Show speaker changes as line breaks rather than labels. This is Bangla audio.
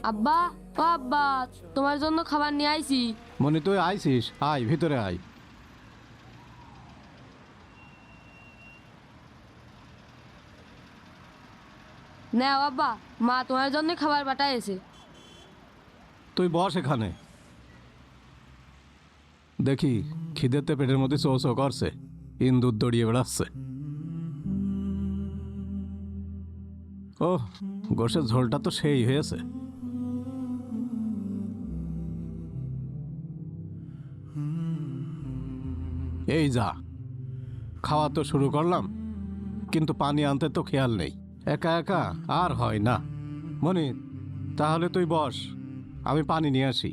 আব্বা, ও আব্বা, তোমার জন্য খাবার নিয়ে আইছি।
মনি তুই আইছিস, আয় ভিতরে আয়।
নাও আব্বা, মা তোমার জন্য খাবার পাঠাইছে।
তুই বস এখানে। দেখি খিদেতে পেটের মধ্যে চো চো করছে, ইন্দুর দড়িয়ে বেড়াচ্ছে। ও গোশের ঝোলটা তো সেই হয়েছে। এই যা, খাওয়া তো শুরু করলাম, কিন্তু পানি আনতে তো খেয়াল নেই। একা একা আর হয় না। মনি তাহলে তুই বস, আমি পানি নিয়ে আসি।